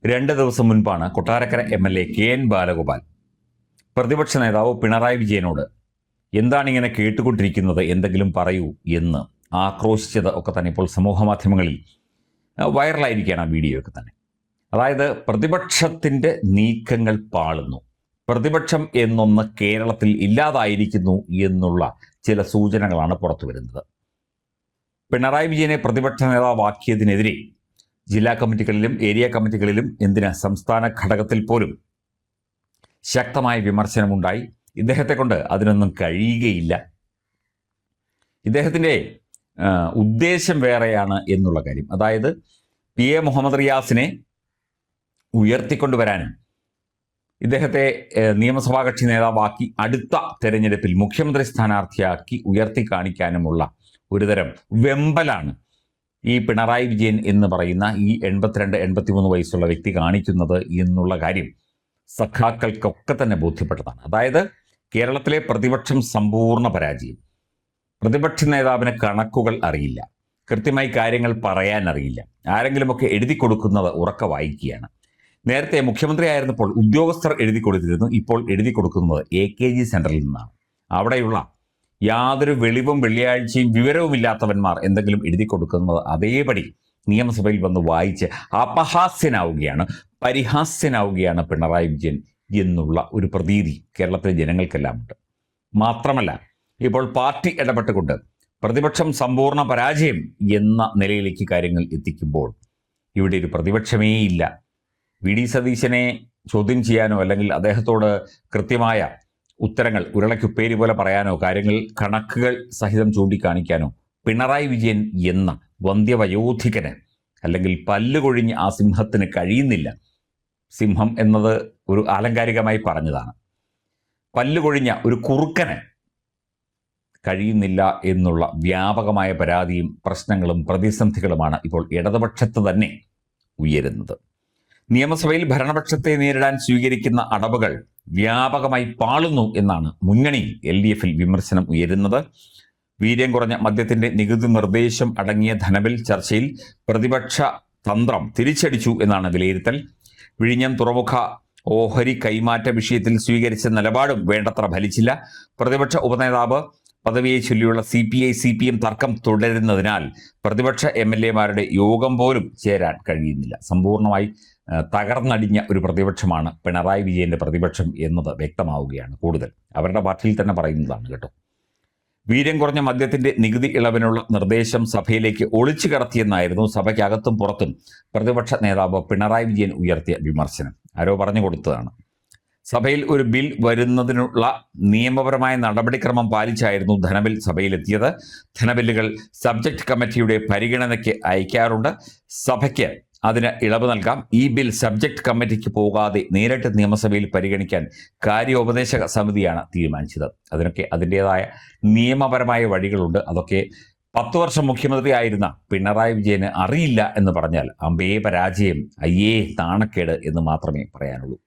2 ദിവസം മുൻപാണ് Kottarakkara MLA KN Balagopal പ്രതിപക്ഷ നേതാവ് പിണറായി വിജയനോട് എന്താണ് ഇങ്ങനെ കേട്ടുകൊണ്ടിരിക്കുന്നത്, എന്തെങ്കിലും പറയൂ എന്ന് ആക്രോശിച്ചത് ഒക്കെ തന്നെ ഇപ്പോൾ സമൂഹ മാധ്യമങ്ങളിൽ വൈറലായിരിക്കുകയാണ് ആ വീഡിയോ ഒക്കെ തന്നെ. അതായത് പ്രതിപക്ഷത്തിൻ്റെ നീക്കങ്ങൾ പാളുന്നു, പ്രതിപക്ഷം എന്നൊന്ന് കേരളത്തിൽ ഇല്ലാതായിരിക്കുന്നു എന്നുള്ള ചില സൂചനകളാണ് പുറത്തു വരുന്നത്. പിണറായി വിജയനെ പ്രതിപക്ഷ നേതാവാക്കിയതിനെതിരെ ജില്ലാ കമ്മിറ്റികളിലും ഏരിയ കമ്മിറ്റികളിലും സംസ്ഥാന ഘടകത്തിൽ പോലും ശക്തമായ വിമർശനമുണ്ടായി. ഇദ്ദേഹത്തെ കൊണ്ട് അതിനൊന്നും കഴിയുകയില്ല, ഇദ്ദേഹത്തിൻ്റെ ഉദ്ദേശം വേറെയാണ് എന്നുള്ള കാര്യം. അതായത് PA മുഹമ്മദ് റിയാസിനെ ഉയർത്തിക്കൊണ്ടുവരാനും ഇദ്ദേഹത്തെ നിയമസഭാ കക്ഷി നേതാവാക്കി അടുത്ത തെരഞ്ഞെടുപ്പിൽ മുഖ്യമന്ത്രി സ്ഥാനാർത്ഥിയാക്കി ഉയർത്തി കാണിക്കാനുമുള്ള ഒരുതരം വെമ്പലാണ് ഈ പിണറായി വിജയൻ എന്ന് പറയുന്ന ഈ 82-83 വയസ്സുള്ള വ്യക്തി കാണിക്കുന്നത് എന്നുള്ള കാര്യം സഖാക്കൾക്കൊക്കെ തന്നെ ബോധ്യപ്പെട്ടതാണ്. അതായത് കേരളത്തിലെ പ്രതിപക്ഷം സമ്പൂർണ്ണ പരാജയം. പ്രതിപക്ഷ നേതാവിന് കണക്കുകൾ അറിയില്ല, കൃത്യമായി കാര്യങ്ങൾ പറയാൻ അറിയില്ല, ആരെങ്കിലുമൊക്കെ എഴുതി കൊടുക്കുന്നത് ഉറക്കെ വായിക്കുകയാണ്. നേരത്തെ മുഖ്യമന്ത്രി ആയിരുന്നപ്പോൾ ഉദ്യോഗസ്ഥർ എഴുതി കൊടുത്തിരുന്നു, ഇപ്പോൾ എഴുതി കൊടുക്കുന്നത് AKG സെന്ററിൽ നിന്നാണ്. അവിടെയുള്ള യാതൊരു വെളിവും വെള്ളിയാഴ്ചയും വിവരവുമില്ലാത്തവന്മാർ എന്തെങ്കിലും എഴുതി കൊടുക്കുന്നത് അതേപടി നിയമസഭയിൽ വന്ന് വായിച്ച് അപഹാസ്യനാവുകയാണ്, പരിഹാസ്യനാവുകയാണ് പിണറായി വിജയൻ എന്നുള്ള ഒരു പ്രതീതി കേരളത്തിലെ ജനങ്ങൾക്കെല്ലാം ഉണ്ട്. മാത്രമല്ല ഇപ്പോൾ പാർട്ടി ഇടപെട്ടുകൊണ്ട് പ്രതിപക്ഷം സമ്പൂർണ്ണ പരാജയം എന്ന നിലയിലേക്ക് കാര്യങ്ങൾ എത്തിക്കുമ്പോൾ ഇവിടെ ഒരു പ്രതിപക്ഷമേ ഇല്ല. VD സതീശനെ ചോദ്യം ചെയ്യാനോ അല്ലെങ്കിൽ അദ്ദേഹത്തോട് കൃത്യമായ ഉത്തരങ്ങൾ ഉരുളക്കുപ്പേരി പോലെ പറയാനോ കാര്യങ്ങൾ കണക്കുകൾ സഹിതം ചൂണ്ടിക്കാണിക്കാനോ പിണറായി വിജയൻ എന്ന വന്ധ്യവയോധികന് അല്ലെങ്കിൽ പല്ലുകൊഴിഞ്ഞ് ആ സിംഹത്തിന് കഴിയുന്നില്ല. സിംഹം എന്നത് ഒരു ആലങ്കാരികമായി പറഞ്ഞതാണ്. പല്ലുകൊഴിഞ്ഞ ഒരു കുറുക്കന് കഴിയുന്നില്ല എന്നുള്ള വ്യാപകമായ പരാതിയും പ്രശ്നങ്ങളും പ്രതിസന്ധികളുമാണ് ഇപ്പോൾ ഇടതുപക്ഷത്ത് തന്നെ ഉയരുന്നത്. നിയമസഭയിൽ ഭരണപക്ഷത്തെ നേരിടാൻ സ്വീകരിക്കുന്ന അടവുകൾ വ്യാപകമായി പാളുന്നു എന്നാണ് മുന്നണി LDFിൽ വിമർശനം ഉയരുന്നത്. വീര്യം കുറഞ്ഞ മദ്യത്തിന്റെ നികുതി നിർദ്ദേശം അടങ്ങിയ ധനബിൽ ചർച്ചയിൽ പ്രതിപക്ഷ തന്ത്രം തിരിച്ചടിച്ചു എന്നാണ് വിലയിരുത്തൽ. വിഴിഞ്ഞം തുറമുഖ ഓഹരി കൈമാറ്റ വിഷയത്തിൽ സ്വീകരിച്ച നിലപാടും വേണ്ടത്ര ഫലിച്ചില്ല. പ്രതിപക്ഷ ഉപനേതാവ് പദവിയെ ചൊല്ലിയുള്ള CPI-CPM തർക്കം തുടരുന്നതിനാൽ പ്രതിപക്ഷ MLA-മാരുടെ യോഗം പോലും ചേരാൻ കഴിയുന്നില്ല. സമ്പൂർണ്ണമായി തകർന്നടിഞ്ഞ ഒരു പ്രതിപക്ഷമാണ് പിണറായി വിജയന്റെ പ്രതിപക്ഷം എന്നത് വ്യക്തമാവുകയാണ്. കൂടുതൽ അവരുടെ പാർട്ടിയിൽ തന്നെ പറയുന്നതാണ് കേട്ടോ. വീര്യം കുറഞ്ഞ മദ്യത്തിന്റെ നികുതി ഇളവിനുള്ള നിർദ്ദേശം സഭയിലേക്ക് ഒളിച്ചു കടത്തിയെന്നായിരുന്നു സഭയ്ക്കകത്തും പുറത്തും പ്രതിപക്ഷ നേതാവ് പിണറായി വിജയൻ ഉയർത്തിയ വിമർശനം. ആരോ പറഞ്ഞു കൊടുത്തതാണ്. സഭയിൽ ഒരു ബിൽ വരുന്നതിനുള്ള നിയമപരമായ നടപടിക്രമം പാലിച്ചായിരുന്നു ധനബിൽ സഭയിലെത്തിയത്. ധനബില്ലുകൾ സബ്ജക്ട് കമ്മിറ്റിയുടെ പരിഗണനയ്ക്ക് അയക്കാറുണ്ട്. സഭയ്ക്ക് അതിന് ഇളവ് നൽകാം. ഈ ബിൽ സബ്ജക്ട് കമ്മിറ്റിക്ക് പോകാതെ നേരിട്ട് നിയമസഭയിൽ പരിഗണിക്കാൻ കാര്യോപദേശക സമിതിയാണ് തീരുമാനിച്ചത്. അതിനൊക്കെ അതിൻ്റെതായ നിയമപരമായ വഴികളുണ്ട്. അതൊക്കെ 10 വർഷം മുഖ്യമന്ത്രി ആയിരുന്ന പിണറായി വിജയന് അറിയില്ല എന്ന് പറഞ്ഞാൽ അമ്പേ പരാജയം, അയ്യേ നാണക്കേട് എന്ന് മാത്രമേ പറയാനുള്ളൂ.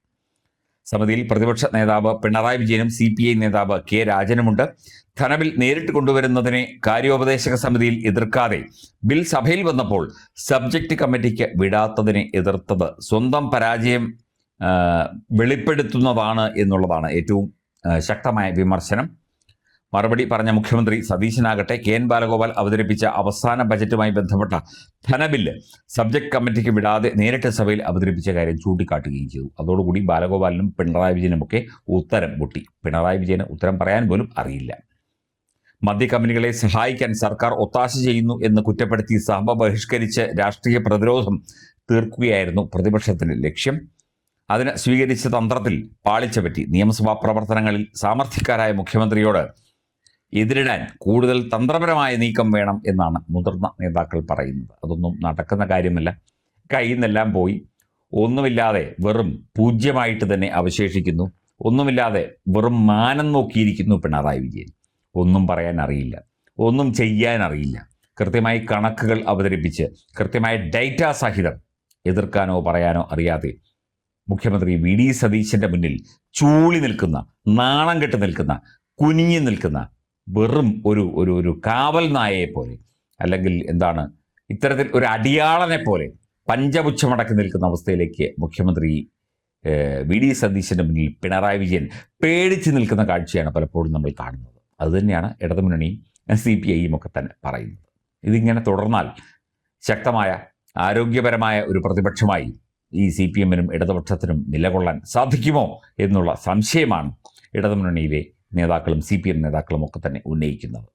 സമിതിയിൽ പ്രതിപക്ഷ നേതാവ് പിണറായി വിജയനും CPI നേതാവ് K രാജനുമുണ്ട്. ധനബിൽ നേരിട്ട് കൊണ്ടുവരുന്നതിനെ കാര്യോപദേശക സമിതിയിൽ എതിർക്കാതെ ബിൽ സഭയിൽ വന്നപ്പോൾ സബ്ജക്റ്റ് കമ്മിറ്റിക്ക് വിടാത്തതിനെ എതിർത്തത് സ്വന്തം പരാജയം വെളിപ്പെടുത്തുന്നതാണ് എന്നുള്ളതാണ് ഏറ്റവും ശക്തമായ വിമർശനം. മറുപടി പറഞ്ഞ മുഖ്യമന്ത്രി സതീശനാകട്ടെ KN ബാലഗോപാൽ അവതരിപ്പിച്ച അവസാന ബജറ്റുമായി ബന്ധപ്പെട്ട ധനബില്ല് സബ്ജക്ട് കമ്മിറ്റിക്ക് വിടാതെ നേരിട്ട് സഭയിൽ അവതരിപ്പിച്ച കാര്യം ചൂണ്ടിക്കാട്ടുകയും ചെയ്തു. അതോടുകൂടി ബാലഗോപാലിനും പിണറായി വിജയനുമൊക്കെ ഉത്തരം പൊട്ടി. പിണറായി വിജയന് ഉത്തരം പറയാൻ പോലും അറിയില്ല. മദ്യ കമ്പനികളെ സഹായിക്കാൻ സർക്കാർ ഒത്താശ ചെയ്യുന്നു എന്ന് കുറ്റപ്പെടുത്തി സഭ ബഹിഷ്കരിച്ച് രാഷ്ട്രീയ പ്രതിരോധം തീർക്കുകയായിരുന്നു പ്രതിപക്ഷത്തിന്റെ ലക്ഷ്യം. അതിന് സ്വീകരിച്ച തന്ത്രത്തിൽ പാളിച്ച പറ്റി. നിയമസഭാ പ്രവർത്തനങ്ങളിൽ സാമർഥ്യക്കാരായ മുഖ്യമന്ത്രിയോട് എതിരിടാൻ കൂടുതൽ തന്ത്രപരമായ നീക്കം വേണം എന്നാണ് മുതിർന്ന നേതാക്കൾ പറയുന്നത്. അതൊന്നും നടക്കുന്ന കാര്യമല്ല. കയ്യിൽ നിന്നെല്ലാം പോയി ഒന്നുമില്ലാതെ വെറും പൂജ്യമായിട്ട് തന്നെ അവശേഷിക്കുന്നു. ഒന്നുമില്ലാതെ വെറും മാനം നോക്കിയിരിക്കുന്നു പിണറായി വിജയൻ. ഒന്നും പറയാൻ അറിയില്ല, ഒന്നും ചെയ്യാൻ അറിയില്ല. കൃത്യമായി കണക്കുകൾ അവതരിപ്പിച്ച് കൃത്യമായ ഡേറ്റ സഹിതം എതിർക്കാനോ പറയാനോ അറിയാതെ മുഖ്യമന്ത്രി VD സതീശന്റെ മുന്നിൽ ചൂളി നിൽക്കുന്ന, നാണം കെട്ട് നിൽക്കുന്ന, കുനിഞ്ഞു നിൽക്കുന്ന വെറും ഒരു കാവൽ നായയെ പോലെ അല്ലെങ്കിൽ ഇത്തരത്തിൽ ഒരു അടിയാളനെ പോലെ പഞ്ചപുച്ഛമടക്കി നിൽക്കുന്ന അവസ്ഥയിലേക്ക് മുഖ്യമന്ത്രി വി ഡി സതീശൻ്റെ മുന്നിൽ പിണറായി വിജയൻ പേടിച്ച് നിൽക്കുന്ന കാഴ്ചയാണ് പലപ്പോഴും നമ്മൾ കാണുന്നത്. അതുതന്നെയാണ് ഇടതുമുന്നണിയും CPIയും ഒക്കെ തന്നെ പറയുന്നത്. ഇതിങ്ങനെ തുടർന്നാൽ ശക്തമായ ആരോഗ്യപരമായ ഒരു പ്രതിപക്ഷമായി ഈ CPMനും ഇടതുപക്ഷത്തിനും നിലകൊള്ളാൻ സാധിക്കുമോ എന്നുള്ള സംശയമാണ് ഇടതുമുന്നണിയിലെ നേതാക്കളും CPM നേതാക്കളും ഒക്കെ തന്നെ ഉന്നയിക്കുന്നത്.